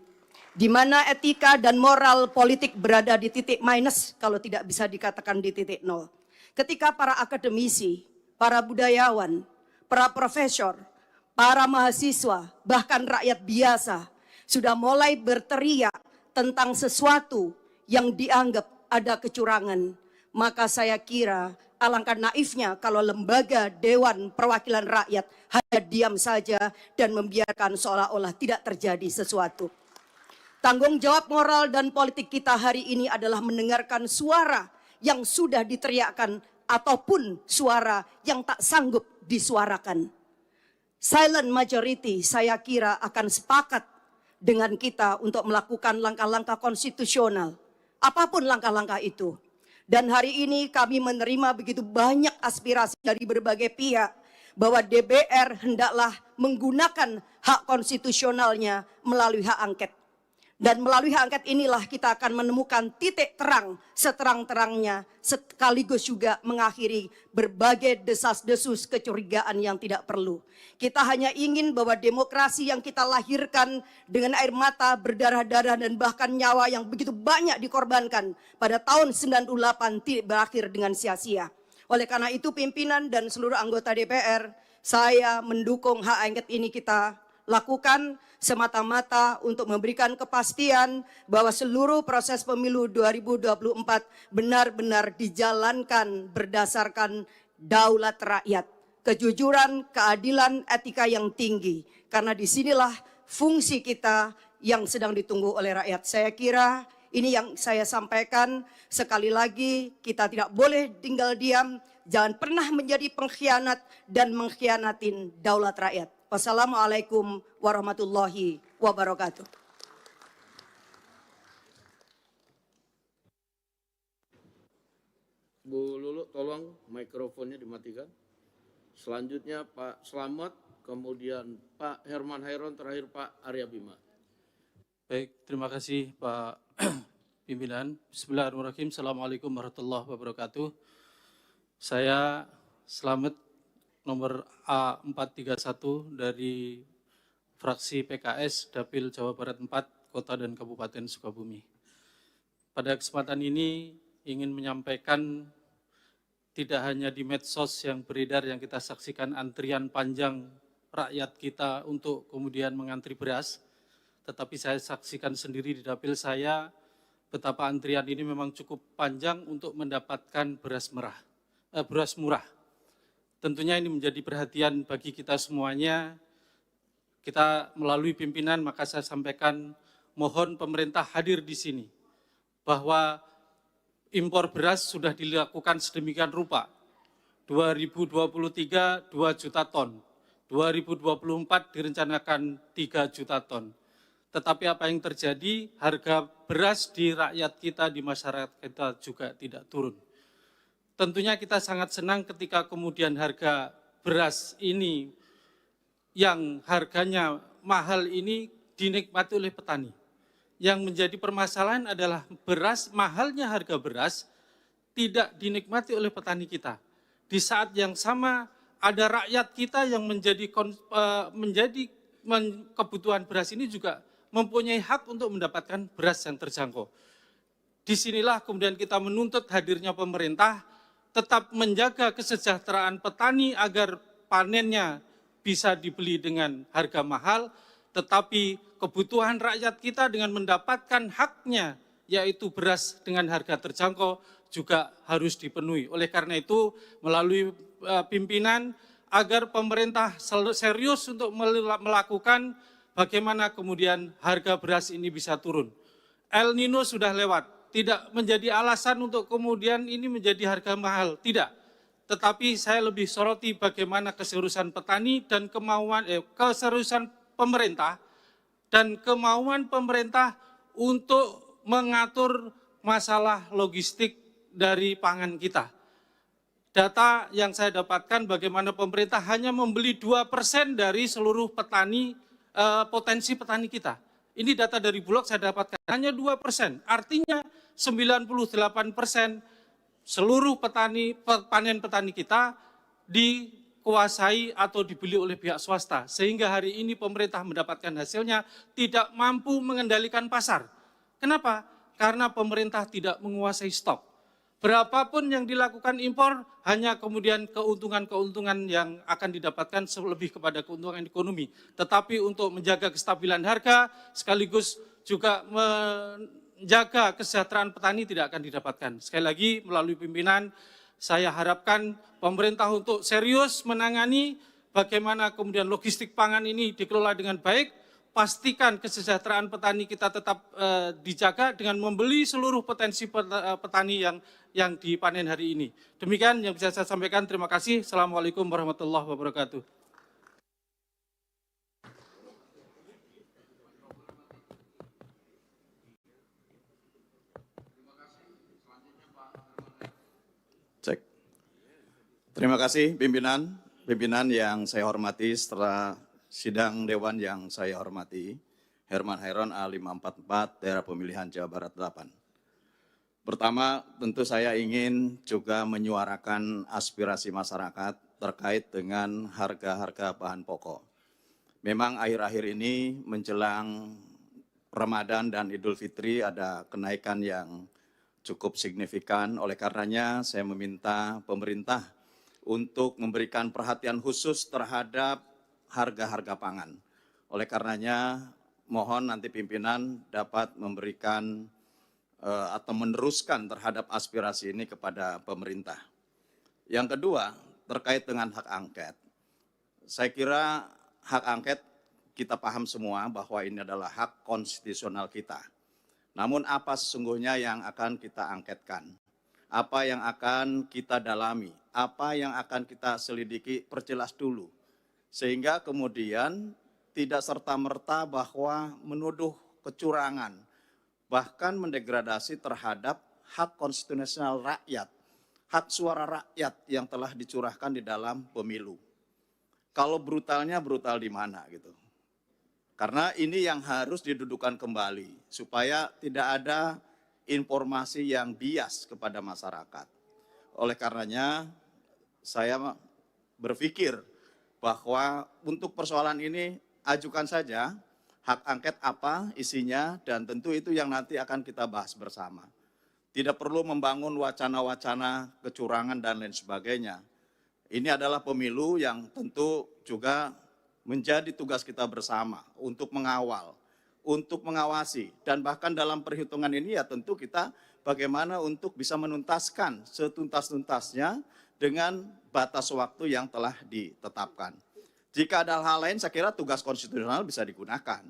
Speaker 7: Di mana etika dan moral politik berada di titik minus, kalau tidak bisa dikatakan di titik nol. Ketika para akademisi, para budayawan, para profesor, para mahasiswa, bahkan rakyat biasa sudah mulai berteriak tentang sesuatu yang dianggap ada kecurangan, maka saya kira alangkah naifnya kalau lembaga Dewan Perwakilan Rakyat hanya diam saja dan membiarkan seolah-olah tidak terjadi sesuatu. Tanggung jawab moral dan politik kita hari ini adalah mendengarkan suara yang sudah diteriakkan ataupun suara yang tak sanggup disuarakan. Silent majority saya kira akan sepakat dengan kita untuk melakukan langkah-langkah konstitusional, apapun langkah-langkah itu. Dan hari ini kami menerima begitu banyak aspirasi dari berbagai pihak bahwa DPR hendaklah menggunakan hak konstitusionalnya melalui hak angket. Dan melalui hak angket inilah kita akan menemukan titik terang seterang-terangnya, sekaligus juga mengakhiri berbagai desas-desus kecurigaan yang tidak perlu. Kita hanya ingin bahwa demokrasi yang kita lahirkan dengan air mata, berdarah-darah dan bahkan nyawa yang begitu banyak dikorbankan pada tahun 98 tidak berakhir dengan sia-sia. Oleh karena itu pimpinan dan seluruh anggota DPR, saya mendukung hak angket ini kita lakukan semata-mata untuk memberikan kepastian bahwa seluruh proses pemilu 2024 benar-benar dijalankan berdasarkan daulat rakyat, kejujuran, keadilan, etika yang tinggi. Karena disinilah fungsi kita yang sedang ditunggu oleh rakyat. Saya kira ini yang saya sampaikan. Sekali lagi kita tidak boleh tinggal diam, jangan pernah menjadi pengkhianat dan mengkhianatin daulat rakyat. Wassalamualaikum warahmatullahi wabarakatuh.
Speaker 1: Bu Lulu, tolong mikrofonnya dimatikan. Selanjutnya Pak Slamet, kemudian Pak Herman Hairon, terakhir Pak Arya Bima.
Speaker 8: Baik, terima kasih Pak Pimpinan. Bismillahirrahmanirrahim. Assalamualaikum warahmatullahi wabarakatuh. Saya Slamet, nomor A431 dari fraksi PKS Dapil Jawa Barat 4, Kota dan Kabupaten Sukabumi. Pada kesempatan ini ingin menyampaikan tidak hanya di medsos yang beredar yang kita saksikan antrian panjang rakyat kita untuk kemudian mengantri beras, tetapi saya saksikan sendiri di dapil saya betapa antrian ini memang cukup panjang untuk mendapatkan beras murah. Tentunya ini menjadi perhatian bagi kita semuanya. Kita melalui pimpinan maka saya sampaikan mohon pemerintah hadir di sini bahwa impor beras sudah dilakukan sedemikian rupa. 2023 2 juta ton, 2024 direncanakan 3 juta ton. Tetapi apa yang terjadi, harga beras di rakyat kita, di masyarakat kita juga tidak turun. Tentunya kita sangat senang ketika kemudian harga beras ini yang harganya mahal ini dinikmati oleh petani. Yang menjadi permasalahan adalah mahalnya harga beras tidak dinikmati oleh petani kita. Di saat yang sama ada rakyat kita yang menjadi kebutuhan beras ini juga mempunyai hak untuk mendapatkan beras yang terjangkau. Disinilah kemudian kita menuntut hadirnya pemerintah tetap menjaga kesejahteraan petani agar panennya bisa dibeli dengan harga mahal, tetapi kebutuhan rakyat kita dengan mendapatkan haknya, yaitu beras dengan harga terjangkau, juga harus dipenuhi. Oleh karena itu, melalui pimpinan, agar pemerintah serius untuk melakukan bagaimana kemudian harga beras ini bisa turun. El Nino sudah lewat, tidak menjadi alasan untuk kemudian ini menjadi harga mahal, tidak. Tetapi saya lebih soroti bagaimana keseriusan petani dan keseriusan pemerintah dan kemauan pemerintah untuk mengatur masalah logistik dari pangan kita. Data yang saya dapatkan bagaimana pemerintah hanya membeli 2% dari seluruh petani, potensi petani kita. Ini data dari Bulog saya dapatkan, hanya 2%. Artinya 98% seluruh panen petani kita dikuasai atau dibeli oleh pihak swasta. Sehingga hari ini pemerintah mendapatkan hasilnya tidak mampu mengendalikan pasar. Kenapa? Karena pemerintah tidak menguasai stok. Berapapun yang dilakukan impor, hanya kemudian keuntungan-keuntungan yang akan didapatkan lebih kepada keuntungan ekonomi. Tetapi untuk menjaga kestabilan harga, sekaligus juga menjaga kesejahteraan petani tidak akan didapatkan. Sekali lagi, melalui pimpinan, saya harapkan pemerintah untuk serius menangani bagaimana kemudian logistik pangan ini dikelola dengan baik. Pastikan kesejahteraan petani kita tetap dijaga dengan membeli seluruh potensi petani yang dipanen hari ini. Demikian yang bisa saya sampaikan. Terima kasih. Assalamualaikum warahmatullahi wabarakatuh.
Speaker 9: Cek. Terima kasih pimpinan yang saya hormati setelah sidang Dewan yang saya hormati, Herman Hairon A544, daerah pemilihan Jawa Barat 8. Pertama, tentu saya ingin juga menyuarakan aspirasi masyarakat terkait dengan harga-harga bahan pokok. Memang akhir-akhir ini menjelang Ramadan dan Idul Fitri ada kenaikan yang cukup signifikan. Oleh karenanya saya meminta pemerintah untuk memberikan perhatian khusus terhadap harga-harga pangan. Oleh karenanya, mohon nanti pimpinan dapat memberikan atau meneruskan terhadap aspirasi ini kepada pemerintah. Yang kedua, terkait dengan hak angket. Saya kira hak angket kita paham semua bahwa ini adalah hak konstitusional kita. Namun apa sesungguhnya yang akan kita angketkan? Apa yang akan kita dalami? Apa yang akan kita selidiki? Perjelas dulu. Sehingga kemudian tidak serta-merta bahwa menuduh kecurangan, bahkan mendegradasi terhadap hak konstitusional rakyat, hak suara rakyat yang telah dicurahkan di dalam pemilu. Kalau brutalnya brutal di mana gitu. Karena ini yang harus didudukan kembali, supaya tidak ada informasi yang bias kepada masyarakat. Oleh karenanya, saya berpikir bahwa untuk persoalan ini ajukan saja hak angket apa isinya dan tentu itu yang nanti akan kita bahas bersama. Tidak perlu membangun wacana-wacana kecurangan dan lain sebagainya. Ini adalah pemilu yang tentu juga menjadi tugas kita bersama untuk mengawal, untuk mengawasi dan bahkan dalam perhitungan ini ya tentu kita bagaimana untuk bisa menuntaskan setuntas-tuntasnya dengan batas waktu yang telah ditetapkan. Jika ada hal lain, saya kira tugas konstitusional bisa digunakan.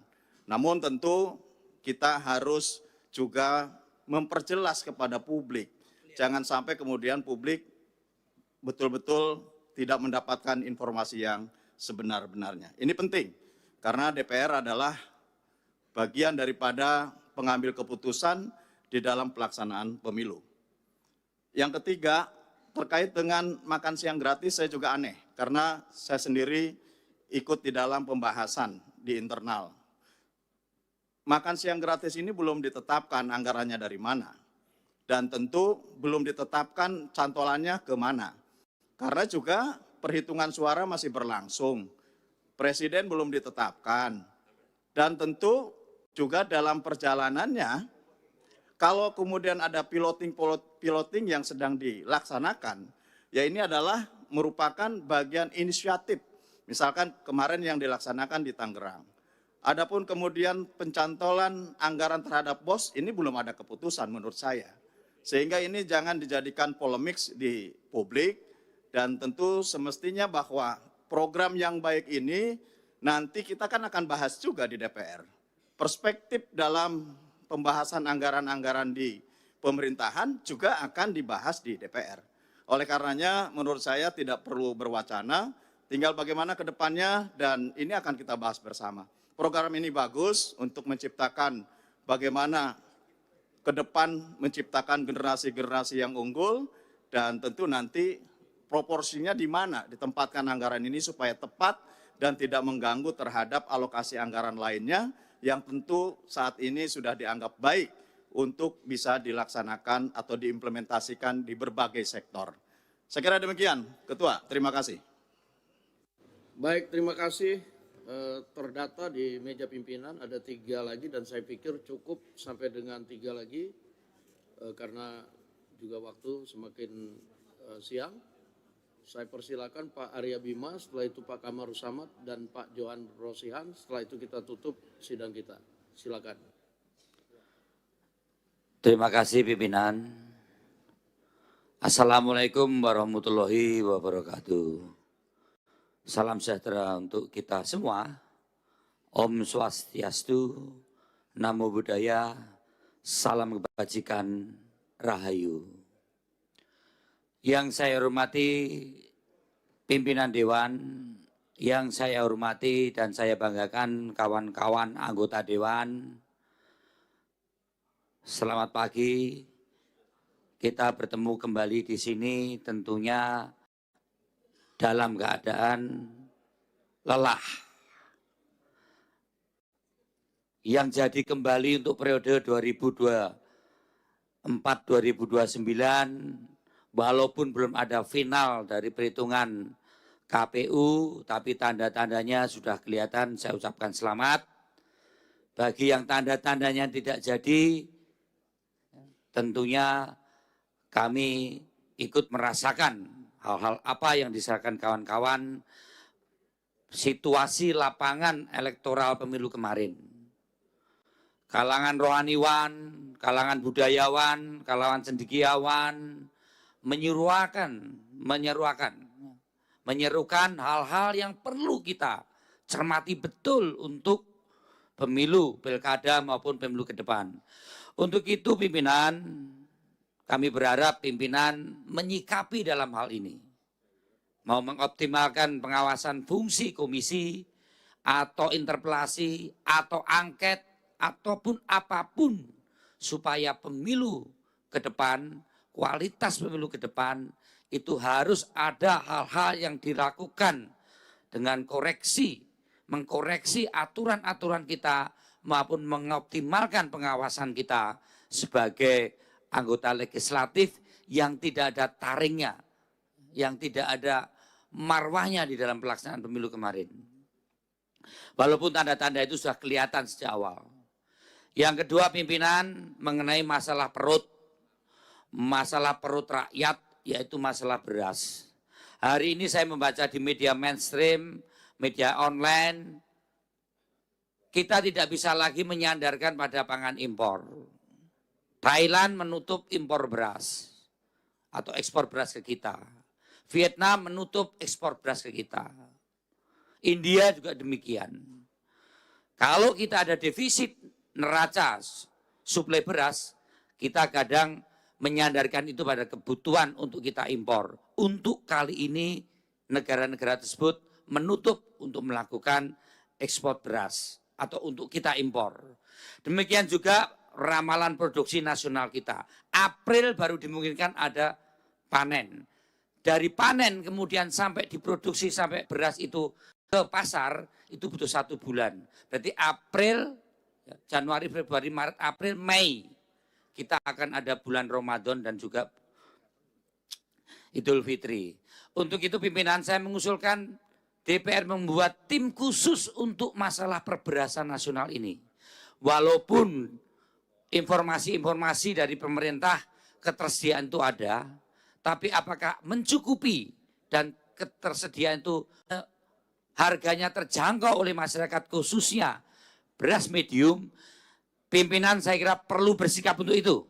Speaker 9: Namun tentu kita harus juga memperjelas kepada publik. Jangan sampai kemudian publik betul-betul tidak mendapatkan informasi yang sebenar-benarnya. Ini penting, karena DPR adalah bagian daripada pengambil keputusan di dalam pelaksanaan pemilu. Yang ketiga, terkait dengan makan siang gratis saya juga aneh, karena saya sendiri ikut di dalam pembahasan di internal. Makan siang gratis ini belum ditetapkan anggarannya dari mana. Dan tentu belum ditetapkan cantolannya ke mana. Karena juga perhitungan suara masih berlangsung. Presiden belum ditetapkan. Dan tentu juga dalam perjalanannya, kalau kemudian ada piloting yang sedang dilaksanakan, ya ini adalah merupakan bagian inisiatif. Misalkan kemarin yang dilaksanakan di Tangerang. Adapun kemudian pencantolan anggaran terhadap BOS, ini belum ada keputusan menurut saya. Sehingga ini jangan dijadikan polemik di publik, dan tentu semestinya bahwa program yang baik ini nanti kita kan akan bahas juga di DPR. Perspektif dalam pembahasan anggaran-anggaran di pemerintahan juga akan dibahas di DPR. Oleh karenanya menurut saya tidak perlu berwacana, tinggal bagaimana ke depannya dan ini akan kita bahas bersama. Program ini bagus untuk menciptakan bagaimana ke depan menciptakan generasi-generasi yang unggul dan tentu nanti proporsinya di mana ditempatkan anggaran ini supaya tepat dan tidak mengganggu terhadap alokasi anggaran lainnya yang tentu saat ini sudah dianggap baik untuk bisa dilaksanakan atau diimplementasikan di berbagai sektor. Saya kira demikian, Ketua. Terima kasih.
Speaker 1: Baik, terima kasih. Terdata di meja pimpinan ada 3 lagi dan saya pikir cukup sampai dengan 3 lagi karena juga waktu semakin siang. Saya persilakan Pak Arya Bima, setelah itu Pak Kamarus Samad dan Pak Johan Rosihan. Setelah itu kita tutup sidang kita. Silakan.
Speaker 10: Terima kasih pimpinan. Assalamualaikum warahmatullahi wabarakatuh. Salam sejahtera untuk kita semua. Om Swastiastu, Namo Buddhaya, salam kebajikan, Rahayu. Yang saya hormati pimpinan Dewan, yang saya hormati dan saya banggakan kawan-kawan anggota Dewan. Selamat pagi, kita bertemu kembali di sini tentunya dalam keadaan lelah. Yang jadi kembali untuk periode 2024-2029, walaupun belum ada final dari perhitungan KPU, tapi tanda-tandanya sudah kelihatan, saya ucapkan selamat. Bagi yang tanda-tandanya tidak jadi, tentunya kami ikut merasakan hal-hal apa yang disampaikan kawan-kawan situasi lapangan elektoral pemilu kemarin. Kalangan rohaniwan, kalangan budayawan, kalangan cendekiawan menyerukan hal-hal yang perlu kita cermati betul untuk pemilu, pilkada maupun pemilu ke depan. Untuk itu pimpinan, kami berharap pimpinan menyikapi dalam hal ini. Mau mengoptimalkan pengawasan fungsi komisi, atau interpelasi, atau angket, ataupun apapun. Supaya pemilu ke depan, kualitas pemilu ke depan, itu harus ada hal-hal yang dilakukan dengan koreksi, mengkoreksi aturan-aturan kita, maupun mengoptimalkan pengawasan kita sebagai anggota legislatif yang tidak ada taringnya, yang tidak ada marwahnya di dalam pelaksanaan pemilu kemarin. Walaupun tanda-tanda itu sudah kelihatan sejak awal. Yang kedua pimpinan mengenai masalah perut rakyat, yaitu masalah beras. Hari ini saya membaca di media mainstream, media online, kita tidak bisa lagi menyandarkan pada pangan impor. Thailand menutup impor beras atau ekspor beras ke kita. Vietnam menutup ekspor beras ke kita. India juga demikian. Kalau kita ada defisit neraca suplai beras, kita kadang menyandarkan itu pada kebutuhan untuk kita impor. Untuk kali ini negara-negara tersebut menutup untuk melakukan ekspor beras atau untuk kita impor. Demikian juga ramalan produksi nasional kita. April baru dimungkinkan ada panen. Dari panen kemudian sampai diproduksi sampai beras itu ke pasar itu butuh 1 bulan. Berarti April, Januari, Februari, Maret, April, Mei kita akan ada bulan Ramadan dan juga Idul Fitri. Untuk itu pimpinan saya mengusulkan DPR membuat tim khusus untuk masalah perberasan nasional ini. Walaupun informasi-informasi dari pemerintah ketersediaan itu ada, tapi apakah mencukupi dan ketersediaan itu harganya terjangkau oleh masyarakat khususnya beras medium, pimpinan saya kira perlu bersikap untuk itu.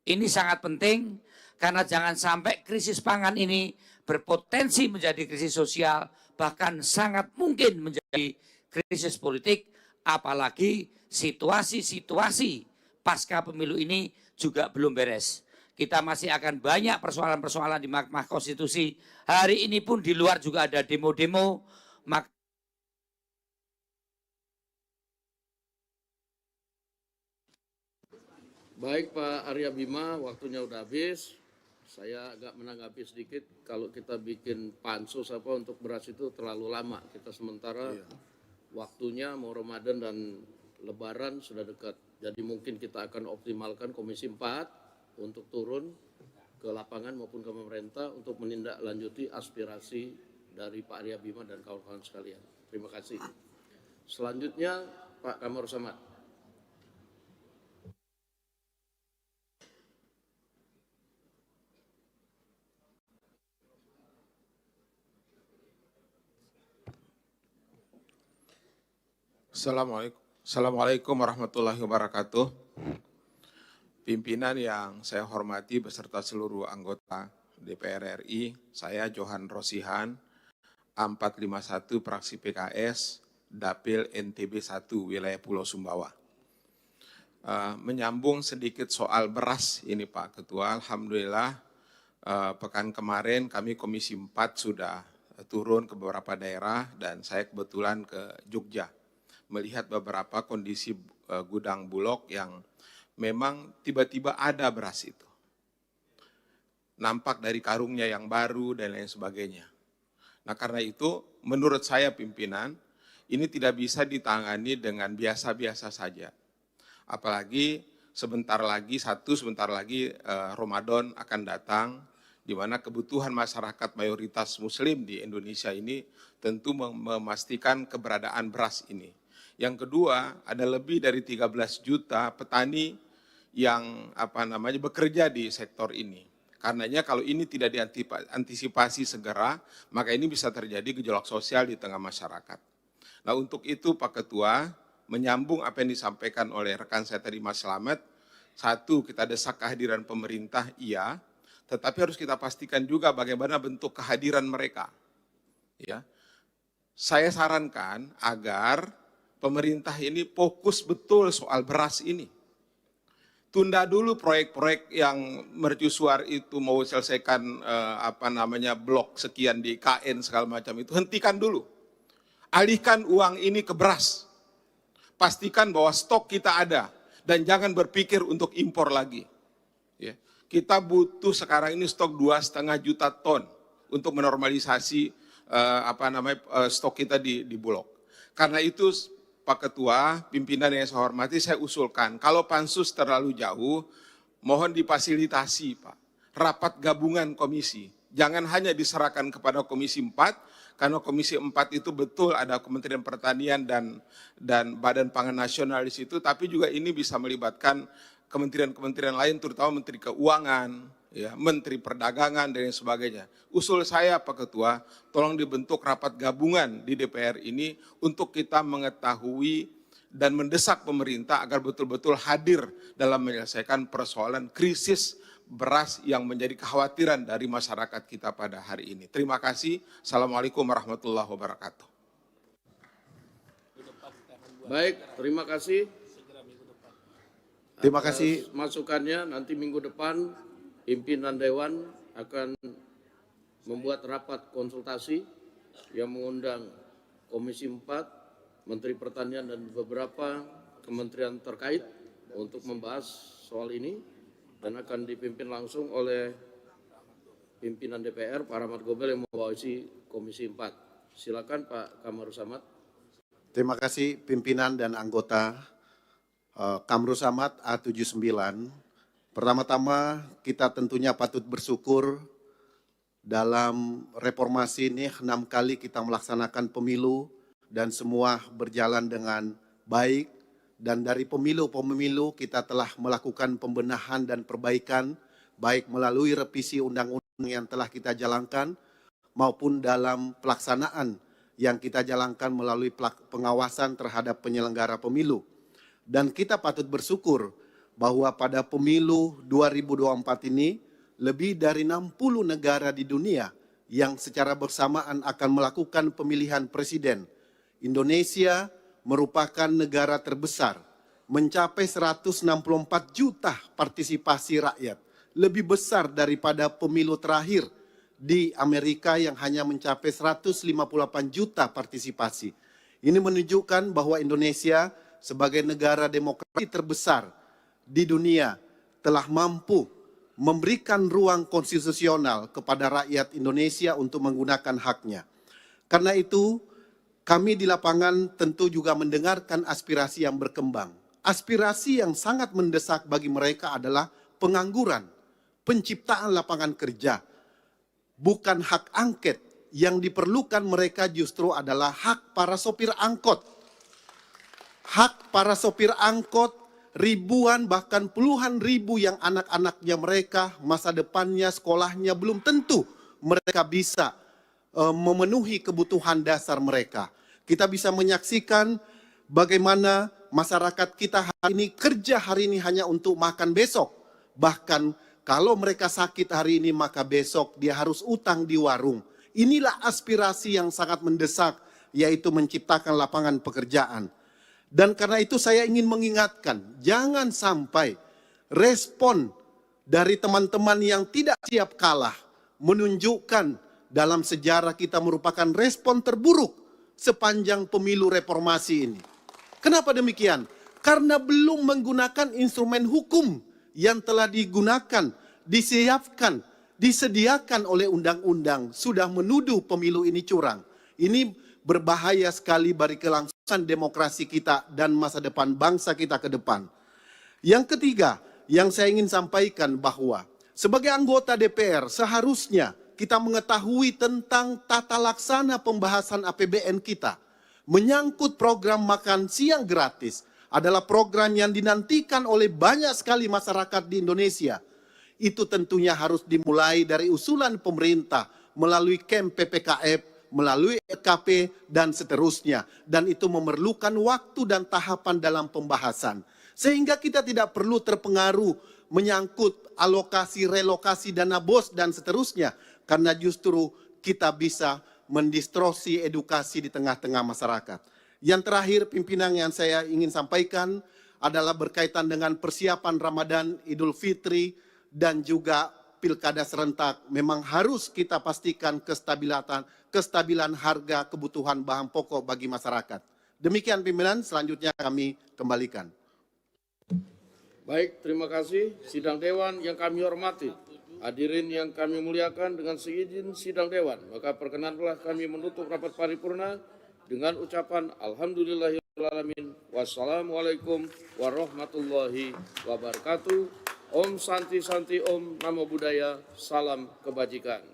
Speaker 10: Ini sangat penting karena jangan sampai krisis pangan ini berpotensi menjadi krisis sosial, bahkan sangat mungkin menjadi krisis politik, apalagi situasi-situasi pasca pemilu ini juga belum beres. Kita masih akan banyak persoalan-persoalan di Mahkamah Konstitusi. Hari ini pun di luar juga ada demo-demo.
Speaker 1: Baik Pak Arya Bima, waktunya udah habis. Saya agak menanggapi sedikit, kalau kita bikin pansus apa untuk beras itu terlalu lama. Kita sementara waktunya mau Ramadan dan Lebaran sudah dekat. Jadi mungkin kita akan optimalkan Komisi 4 untuk turun ke lapangan maupun ke pemerintah untuk menindaklanjuti aspirasi dari Pak Arya Bima dan kawan-kawan sekalian. Terima kasih. Selanjutnya Pak Kamarus Samad.
Speaker 11: Assalamualaikum warahmatullahi wabarakatuh. Pimpinan yang saya hormati beserta seluruh anggota DPR RI, saya Johan Rosihan, A451 fraksi PKS, Dapil NTB 1, wilayah Pulau Sumbawa. Menyambung sedikit soal beras ini Pak Ketua, Alhamdulillah pekan kemarin kami Komisi 4 sudah turun ke beberapa daerah dan saya kebetulan ke Jogja, melihat beberapa kondisi gudang Bulog yang memang tiba-tiba ada beras itu. Nampak dari karungnya yang baru dan lain sebagainya. Nah karena itu menurut saya pimpinan, ini tidak bisa ditangani dengan biasa-biasa saja. Apalagi sebentar lagi Ramadan akan datang, di mana kebutuhan masyarakat mayoritas muslim di Indonesia ini tentu memastikan keberadaan beras ini. Yang kedua, ada lebih dari 13 juta petani yang bekerja di sektor ini. Karenanya kalau ini tidak diantisipasi segera, maka ini bisa terjadi gejolak sosial di tengah masyarakat. Nah untuk itu Pak Ketua, menyambung apa yang disampaikan oleh rekan saya tadi Mas Slamet, satu, kita desak kehadiran pemerintah, iya, tetapi harus kita pastikan juga bagaimana bentuk kehadiran mereka. Ya, saya sarankan agar pemerintah ini fokus betul soal beras ini. Tunda dulu proyek-proyek yang mercusuar itu, mau selesaikan blok sekian di KN segala macam itu, hentikan dulu. Alihkan uang ini ke beras. Pastikan bahwa stok kita ada dan jangan berpikir untuk impor lagi. Ya. Kita butuh sekarang ini stok 2,5 juta ton untuk menormalisasi stok kita di Bulog. Karena itu Pak Ketua, pimpinan yang saya hormati, saya usulkan, kalau pansus terlalu jauh, mohon difasilitasi Pak, rapat gabungan komisi. Jangan hanya diserahkan kepada Komisi 4, karena Komisi 4 itu betul ada Kementerian Pertanian dan Badan Pangan Nasional di situ, tapi juga ini bisa melibatkan kementerian-kementerian lain, terutama Menteri Keuangan, ya, Menteri Perdagangan, dan lain sebagainya. Usul saya Pak Ketua, tolong dibentuk rapat gabungan di DPR ini untuk kita mengetahui dan mendesak pemerintah agar betul-betul hadir dalam menyelesaikan persoalan krisis beras yang menjadi kekhawatiran dari masyarakat kita pada hari ini. Terima kasih. Assalamualaikum warahmatullahi wabarakatuh.
Speaker 1: Baik, terima kasih.
Speaker 5: Terima kasih.
Speaker 1: Masukannya nanti minggu depan pimpinan Dewan akan membuat rapat konsultasi yang mengundang Komisi 4, Menteri Pertanian dan beberapa kementerian terkait untuk membahas soal ini dan akan dipimpin langsung oleh pimpinan DPR, Pak Rahmat Gobel yang mewakili Komisi 4. Silakan Pak Kamarus Samad.
Speaker 5: Terima kasih pimpinan dan anggota Kamrus Samad A79. Pertama-tama kita tentunya patut bersyukur dalam reformasi ini 6 kali kita melaksanakan pemilu dan semua berjalan dengan baik. Dan dari pemilu-pemilu kita telah melakukan pembenahan dan perbaikan baik melalui revisi undang-undang yang telah kita jalankan maupun dalam pelaksanaan yang kita jalankan melalui pengawasan terhadap penyelenggara pemilu. Dan kita patut bersyukur bahwa pada pemilu 2024 ini lebih dari 60 negara di dunia yang secara bersamaan akan melakukan pemilihan presiden. Indonesia merupakan negara terbesar mencapai 164 juta partisipasi rakyat. Lebih besar daripada pemilu terakhir di Amerika yang hanya mencapai 158 juta partisipasi. Ini menunjukkan bahwa Indonesia sebagai negara demokrasi terbesar di dunia telah mampu memberikan ruang konstitusional kepada rakyat Indonesia untuk menggunakan haknya. Karena itu, kami di lapangan tentu juga mendengarkan aspirasi yang berkembang. Aspirasi yang sangat mendesak bagi mereka adalah pengangguran, penciptaan lapangan kerja, bukan hak angket. Yang diperlukan mereka justru adalah hak para sopir angkot. Hak para sopir angkot, ribuan bahkan puluhan ribu yang anak-anaknya mereka, masa depannya, sekolahnya belum tentu mereka bisa memenuhi kebutuhan dasar mereka. Kita bisa menyaksikan bagaimana masyarakat kita hari ini kerja hari ini hanya untuk makan besok. Bahkan kalau mereka sakit hari ini maka besok dia harus utang di warung. Inilah aspirasi yang sangat mendesak, yaitu menciptakan lapangan pekerjaan. Dan karena itu saya ingin mengingatkan, jangan sampai respon dari teman-teman yang tidak siap kalah menunjukkan dalam sejarah kita merupakan respon terburuk sepanjang pemilu reformasi ini. Kenapa demikian? Karena belum menggunakan instrumen hukum yang telah digunakan, disiapkan, disediakan oleh undang-undang, sudah menuduh pemilu ini curang. Ini berbahaya sekali bagi kelangsungan demokrasi kita dan masa depan bangsa kita ke depan. Yang ketiga, yang saya ingin sampaikan bahwa sebagai anggota DPR seharusnya kita mengetahui tentang tata laksana pembahasan APBN kita. Menyangkut program makan siang gratis adalah program yang dinantikan oleh banyak sekali masyarakat di Indonesia. Itu tentunya harus dimulai dari usulan pemerintah melalui KEM PPKF, melalui RKP, dan seterusnya. Dan itu memerlukan waktu dan tahapan dalam pembahasan. Sehingga kita tidak perlu terpengaruh menyangkut alokasi, relokasi, dana BOS, dan seterusnya. Karena justru kita bisa mendistorsi edukasi di tengah-tengah masyarakat. Yang terakhir, pimpinan yang saya ingin sampaikan adalah berkaitan dengan persiapan Ramadan, Idul Fitri, dan juga pilkada serentak. Memang harus kita pastikan kestabilan harga kebutuhan bahan pokok bagi masyarakat. Demikian pimpinan, selanjutnya kami kembalikan.
Speaker 1: Baik, terima kasih. Sidang Dewan yang kami hormati, hadirin yang kami muliakan, dengan seizin sidang Dewan, maka perkenanlah kami menutup rapat paripurna dengan ucapan Alhamdulillahirrahmanirrahim. Wassalamualaikum warahmatullahi wabarakatuh. Om Santi Santi Om, Namo Buddhaya, salam kebajikan.